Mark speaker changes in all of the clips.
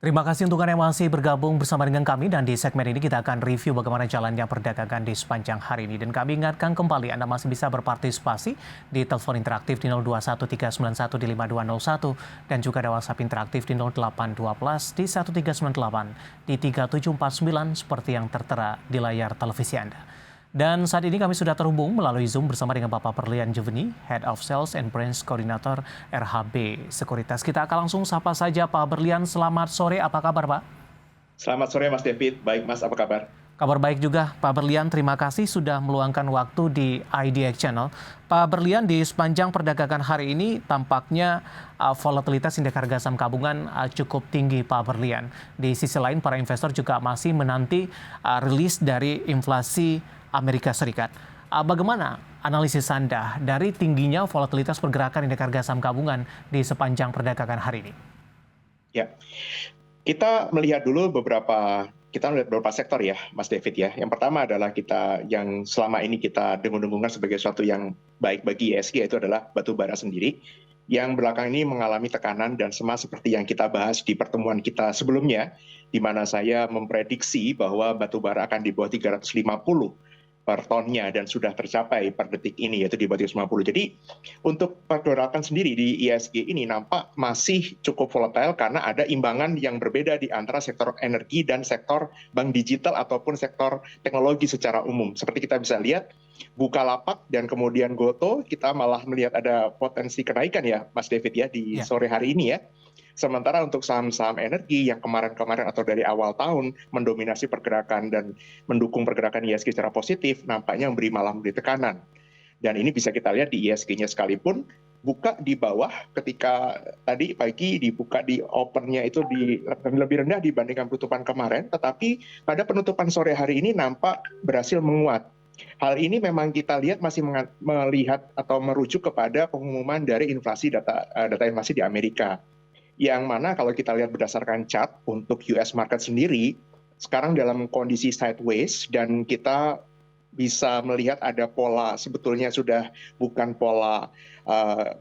Speaker 1: Terima kasih untuk Anda yang masih bergabung bersama dengan kami dan di segmen ini kita akan review bagaimana jalannya perdagangan di sepanjang hari ini. Dan kami ingatkan kembali Anda masih bisa berpartisipasi di telepon interaktif di 021391 dan juga ada WhatsApp interaktif di 0812 di 1398 di 3749 seperti yang tertera di layar televisi Anda. Dan saat ini kami sudah terhubung melalui Zoom bersama dengan Bapak Perlian Juveni, Head of Sales and Branch Coordinator RHB Sekuritas. Kita akan langsung sapa saja Pak Berlian. Selamat sore, apa kabar Pak?
Speaker 2: Selamat sore Mas David, baik Mas, apa kabar?
Speaker 1: Kabar baik juga Pak Berlian, terima kasih sudah meluangkan waktu di IDX Channel. Pak Berlian, di sepanjang perdagangan hari ini tampaknya volatilitas indeks harga saham gabungan cukup tinggi Pak Berlian. Di sisi lain para investor juga masih menanti rilis dari inflasi Amerika Serikat. Bagaimana analisis Anda dari tingginya volatilitas pergerakan indeks harga saham gabungan di sepanjang perdagangan hari ini?
Speaker 2: Ya, kita melihat beberapa sektor ya, Mas David ya. Yang pertama adalah kita yang selama ini kita dengung-dengungkan sebagai sesuatu yang baik bagi ISG, yaitu adalah batu bara sendiri, yang belakang ini mengalami tekanan dan sama seperti yang kita bahas di pertemuan kita sebelumnya, di mana saya memprediksi bahwa batu bara akan di bawah 350 per tonnya dan sudah tercapai per detik ini, yaitu di bawah 350. Jadi untuk pergerakan sendiri di ISG ini nampak masih cukup volatile karena ada imbangan yang berbeda di antara sektor energi dan sektor bank digital ataupun sektor teknologi secara umum. Seperti kita bisa lihat, Bukalapak dan kemudian Goto, kita malah melihat ada potensi kenaikan ya Mas David ya di sore hari ini ya. Sementara untuk saham-saham energi yang kemarin-kemarin atau dari awal tahun mendominasi pergerakan dan mendukung pergerakan ISG secara positif, nampaknya malah memberi tekanan. Dan ini bisa kita lihat di ISG-nya sekalipun, buka di bawah ketika tadi pagi dibuka di open-nya itu lebih rendah dibandingkan penutupan kemarin, tetapi pada penutupan sore hari ini nampak berhasil menguat. Hal ini memang kita lihat masih melihat atau merujuk kepada pengumuman dari inflasi data inflasi di Amerika. Yang mana kalau kita lihat berdasarkan chart untuk US market sendiri, sekarang dalam kondisi sideways dan kita bisa melihat ada pola sebetulnya sudah bukan pola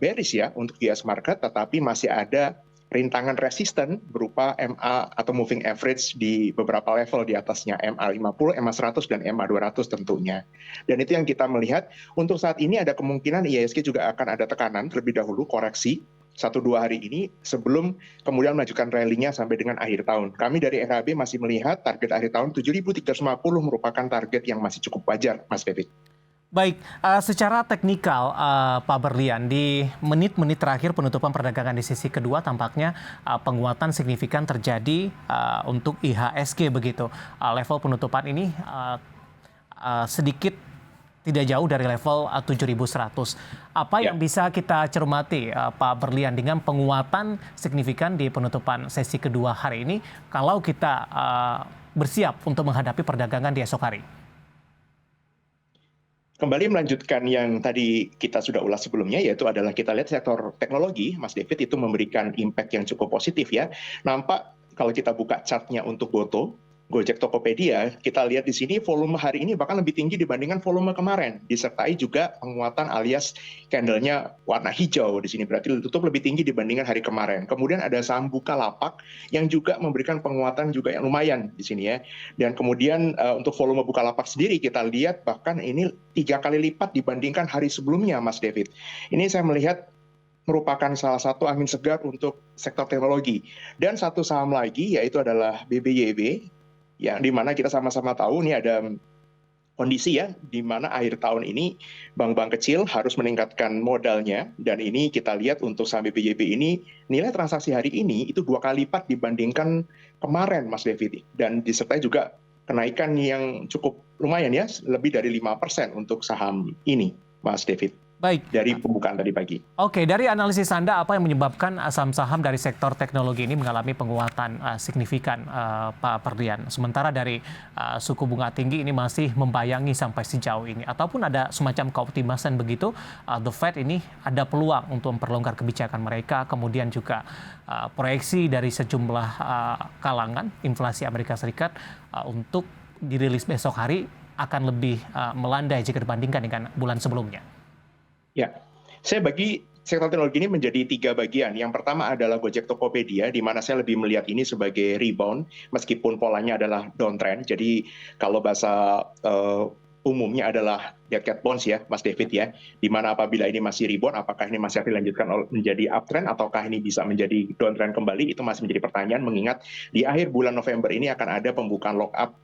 Speaker 2: bearish ya untuk US market, tetapi masih ada rintangan resisten berupa MA atau moving average di beberapa level di atasnya, MA50, MA100, dan MA200 tentunya. Dan itu yang kita melihat untuk saat ini ada kemungkinan IISG juga akan ada tekanan terlebih dahulu koreksi 1-2 hari ini sebelum kemudian melanjutkan rally-nya sampai dengan akhir tahun. Kami dari RHB masih melihat target akhir tahun 7.350 merupakan target yang masih cukup wajar, Mas David.
Speaker 1: Baik, secara teknikal Pak Berlian, di menit-menit terakhir penutupan perdagangan di sisi kedua tampaknya penguatan signifikan terjadi untuk IHSG begitu. Level penutupan ini sedikit tidak jauh dari level 7.100. Apa yang bisa kita cermati Pak Berlian dengan penguatan signifikan di penutupan sesi kedua hari ini kalau kita bersiap untuk menghadapi perdagangan di esok hari?
Speaker 2: Kembali melanjutkan yang tadi kita sudah ulas sebelumnya, yaitu adalah kita lihat sektor teknologi, Mas David, itu memberikan impact yang cukup positif ya. Nampak kalau kita buka chartnya untuk Goto, Gojek Tokopedia, kita lihat di sini volume hari ini bahkan lebih tinggi dibandingkan volume kemarin. Disertai juga penguatan alias candle-nya warna hijau di sini, berarti tutup lebih tinggi dibandingkan hari kemarin. Kemudian ada saham Bukalapak yang juga memberikan penguatan juga yang lumayan di sini ya. Dan kemudian untuk volume Bukalapak sendiri kita lihat bahkan ini 3 kali lipat dibandingkan hari sebelumnya, Mas David. Ini saya melihat merupakan salah satu angin segar untuk sektor teknologi. Dan satu saham lagi yaitu adalah BBYB, yang dimana kita sama-sama tahu ini ada kondisi ya, di mana akhir tahun ini bank-bank kecil harus meningkatkan modalnya, dan ini kita lihat untuk saham BBYB ini nilai transaksi hari ini itu 2 kali lipat dibandingkan kemarin, Mas David, dan disertai juga kenaikan yang cukup lumayan ya, lebih dari 5% untuk saham ini, Mas David.
Speaker 1: Baik.
Speaker 2: Dari pembukaan tadi pagi.
Speaker 1: Oke, dari analisis Anda apa yang menyebabkan saham-saham dari sektor teknologi ini mengalami penguatan signifikan, Pak Berlian? Sementara dari suku bunga tinggi ini masih membayangi sampai sejauh ini. Ataupun ada semacam keoptimasan begitu, The Fed ini ada peluang untuk memperlonggar kebijakan mereka, kemudian juga proyeksi dari sejumlah kalangan inflasi Amerika Serikat untuk dirilis besok hari akan lebih melandai jika dibandingkan dengan bulan sebelumnya.
Speaker 2: Ya, saya bagi sektor teknologi ini menjadi 3 bagian. Yang pertama adalah Gojek Tokopedia, di mana saya lebih melihat ini sebagai rebound, meskipun polanya adalah downtrend. Jadi kalau bahasa umumnya adalah dead cat bounce ya, Mas David ya, di mana apabila ini masih rebound, apakah ini masih akan dilanjutkan menjadi uptrend, ataukah ini bisa menjadi downtrend kembali, itu masih menjadi pertanyaan, mengingat di akhir bulan November ini akan ada pembukaan lock-up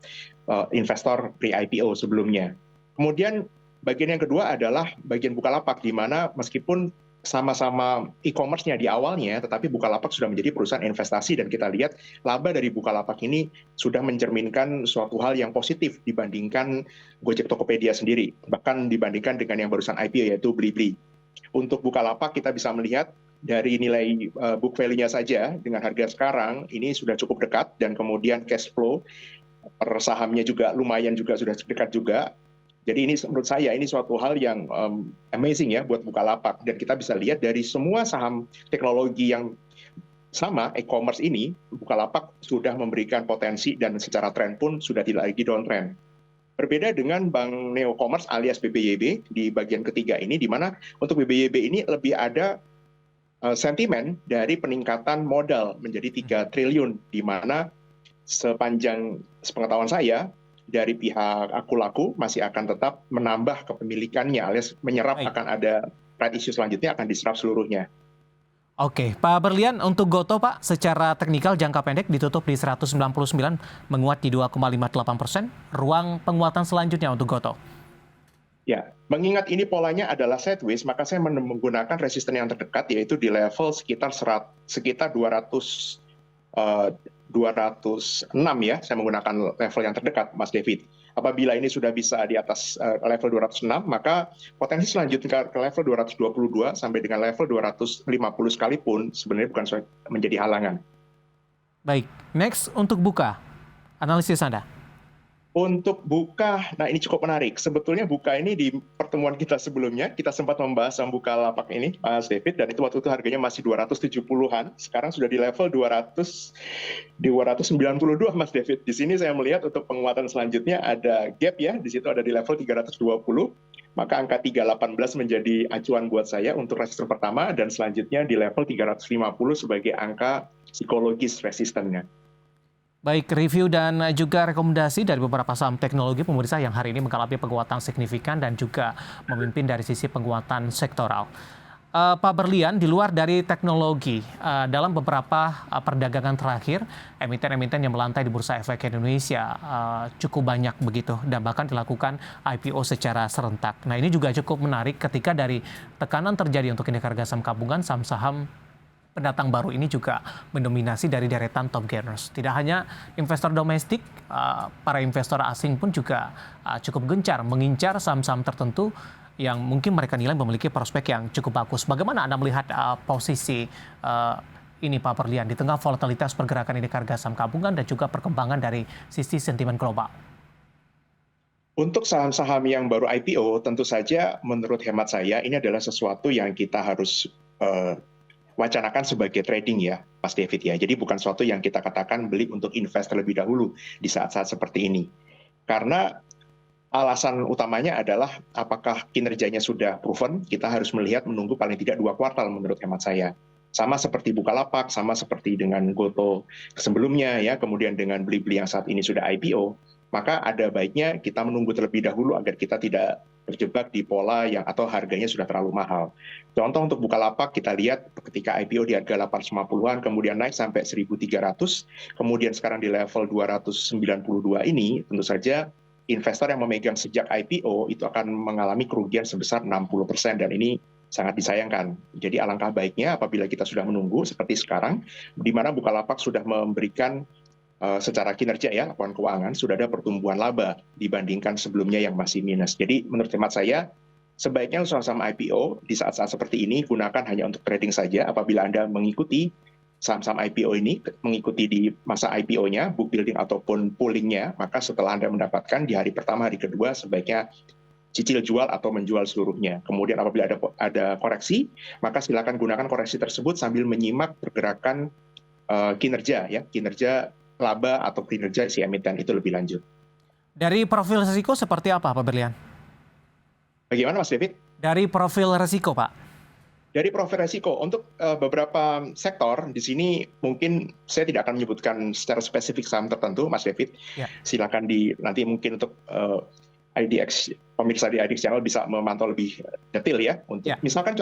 Speaker 2: investor pre-IPO sebelumnya. Kemudian bagian yang kedua adalah bagian Bukalapak, di mana meskipun sama-sama e-commerce-nya di awalnya, tetapi Bukalapak sudah menjadi perusahaan investasi, dan kita lihat laba dari Bukalapak ini sudah mencerminkan suatu hal yang positif dibandingkan Gojek Tokopedia sendiri, bahkan dibandingkan dengan yang barusan IPO yaitu Blibli. Untuk Bukalapak kita bisa melihat dari nilai book value-nya saja dengan harga sekarang ini sudah cukup dekat, dan kemudian cash flow per sahamnya juga lumayan juga sudah dekat juga. Jadi ini menurut saya ini suatu hal yang amazing ya buat Bukalapak, dan kita bisa lihat dari semua saham teknologi yang sama e-commerce ini, Bukalapak sudah memberikan potensi dan secara tren pun sudah tidak lagi downtrend. Berbeda dengan Bank Neo Commerce alias BBYB di bagian ketiga ini, di mana untuk BBYB ini lebih ada sentimen dari peningkatan modal menjadi 3 triliun, di mana sepanjang sepengetahuan saya, dari pihak Akulaku masih akan tetap menambah kepemilikannya, alias menyerap. Baik. Akan ada right issue selanjutnya akan diserap seluruhnya.
Speaker 1: Oke, Pak Berlian, untuk Goto Pak, secara teknikal jangka pendek ditutup di 199, menguat di 2,58%. Ruang penguatan selanjutnya untuk Goto?
Speaker 2: Ya, mengingat ini polanya adalah sideways, maka saya menggunakan resisten yang terdekat, yaitu di level sekitar 206 ya, saya menggunakan level yang terdekat, Mas David. Apabila ini sudah bisa di atas level 206, maka potensi selanjutnya ke level 222 sampai dengan level 250 sekalipun sebenarnya bukan menjadi halangan.
Speaker 1: Baik, next untuk Buka, analisis Anda.
Speaker 2: Untuk Buka, nah ini cukup menarik. Sebetulnya Buka ini di pertemuan kita sebelumnya, kita sempat membahas Bukalapak ini, Mas David, dan itu waktu itu harganya masih 270-an. Sekarang sudah di level 292, Mas David. Di sini saya melihat untuk penguatan selanjutnya ada gap ya, di situ ada di level 320. Maka angka 318 menjadi acuan buat saya untuk resisten pertama, dan selanjutnya di level 350 sebagai angka psikologis resistennya.
Speaker 1: Baik, review dan juga rekomendasi dari beberapa saham teknologi pemirsa yang hari ini mengalami penguatan signifikan dan juga memimpin dari sisi penguatan sektoral. Pak Berlian, di luar dari teknologi, dalam beberapa perdagangan terakhir, emiten-emiten yang melantai di Bursa Efek Indonesia cukup banyak begitu, dan bahkan dilakukan IPO secara serentak. Nah, ini juga cukup menarik ketika dari tekanan terjadi untuk indeks harga saham gabungan, saham-saham pendatang baru ini juga mendominasi dari deretan top gainers. Tidak hanya investor domestik, para investor asing pun juga cukup gencar mengincar saham-saham tertentu yang mungkin mereka nilai memiliki prospek yang cukup bagus. Bagaimana Anda melihat posisi ini Pak Berlian di tengah volatilitas pergerakan indeks harga saham gabungan dan juga perkembangan dari sisi sentimen global?
Speaker 2: Untuk saham-saham yang baru IPO, tentu saja menurut hemat saya ini adalah sesuatu yang kita harus wacanakan sebagai trading ya, Mas David ya. Jadi bukan sesuatu yang kita katakan beli untuk invest terlebih dahulu di saat-saat seperti ini. Karena alasan utamanya adalah apakah kinerjanya sudah proven, kita harus menunggu paling tidak 2 kuartal menurut hemat saya. Sama seperti Bukalapak, sama seperti dengan Goto sebelumnya ya, kemudian dengan Blibli yang saat ini sudah IPO, maka ada baiknya kita menunggu terlebih dahulu agar kita tidak terjebak di pola yang atau harganya sudah terlalu mahal. Contoh untuk Bukalapak kita lihat ketika IPO di harga 850-an, kemudian naik sampai 1.300, kemudian sekarang di level 292 ini, tentu saja investor yang memegang sejak IPO itu akan mengalami kerugian sebesar 60%, dan ini sangat disayangkan. Jadi alangkah baiknya apabila kita sudah menunggu seperti sekarang, di mana Bukalapak sudah memberikan secara kinerja ya, laporan keuangan sudah ada pertumbuhan laba dibandingkan sebelumnya yang masih minus. Jadi menurut hemat saya, sebaiknya saham-saham IPO di saat-saat seperti ini gunakan hanya untuk trading saja. Apabila Anda mengikuti saham-saham IPO ini, mengikuti di masa IPO-nya, book building ataupun pooling-nya, maka setelah Anda mendapatkan di hari pertama, hari kedua, sebaiknya cicil jual atau menjual seluruhnya. Kemudian apabila ada koreksi, maka silakan gunakan koreksi tersebut sambil menyimak pergerakan kinerja ya, kinerja laba atau kinerja si emiten itu lebih lanjut.
Speaker 1: Dari profil risiko seperti apa Pak Berlian?
Speaker 2: Bagaimana Mas David?
Speaker 1: Dari profil risiko Pak.
Speaker 2: Dari profil resiko untuk beberapa sektor di sini mungkin saya tidak akan menyebutkan secara spesifik saham tertentu, Mas David.
Speaker 1: Ya.
Speaker 2: Silakan nanti mungkin untuk IDX, pemirsa di IDX Channel bisa memantau lebih detail ya. Untuk misalkan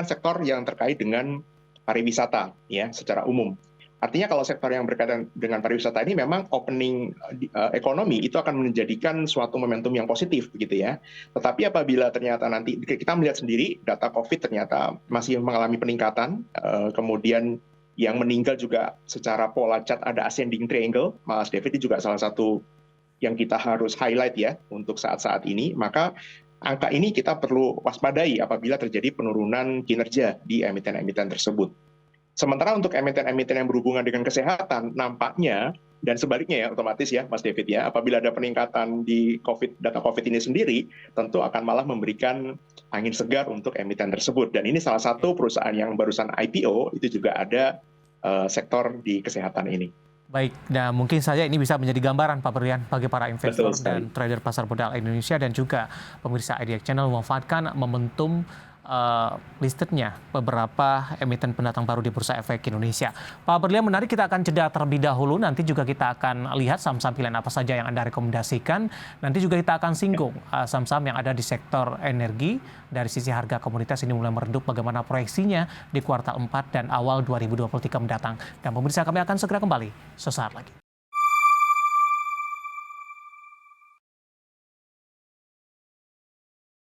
Speaker 2: sektor yang terkait dengan pariwisata ya secara umum. Artinya kalau sektor yang berkaitan dengan pariwisata ini memang opening ekonomi itu akan menjadikan suatu momentum yang positif begitu ya. Tetapi apabila ternyata nanti kita melihat sendiri data COVID ternyata masih mengalami peningkatan, kemudian yang meninggal juga secara pola chart ada ascending triangle, Mas David ini juga salah satu yang kita harus highlight ya untuk saat-saat ini, maka angka ini kita perlu waspadai apabila terjadi penurunan kinerja di emiten-emiten tersebut. Sementara untuk emiten-emiten yang berhubungan dengan kesehatan, nampaknya, dan sebaliknya ya otomatis ya Mas David ya, apabila ada peningkatan di data COVID ini sendiri, tentu akan malah memberikan angin segar untuk emiten tersebut. Dan ini salah satu perusahaan yang barusan IPO, itu juga ada sektor di kesehatan ini.
Speaker 1: Baik, nah mungkin saja ini bisa menjadi gambaran Pak Berlian bagi para investor dan trader pasar modal Indonesia dan juga pemirsa IDX Channel memanfaatkan momentum listednya beberapa emiten pendatang baru di Bursa Efek Indonesia. Pak Berlian, menarik, kita akan jeda terlebih dahulu. Nanti juga kita akan lihat saham-saham pilihan apa saja yang Anda rekomendasikan. Nanti juga kita akan singgung saham-saham yang ada di sektor energi. Dari sisi harga komoditas ini mulai meredup, bagaimana proyeksinya di kuartal 4 dan awal 2023 mendatang. Dan pemirsa, kami akan segera kembali sesaat lagi.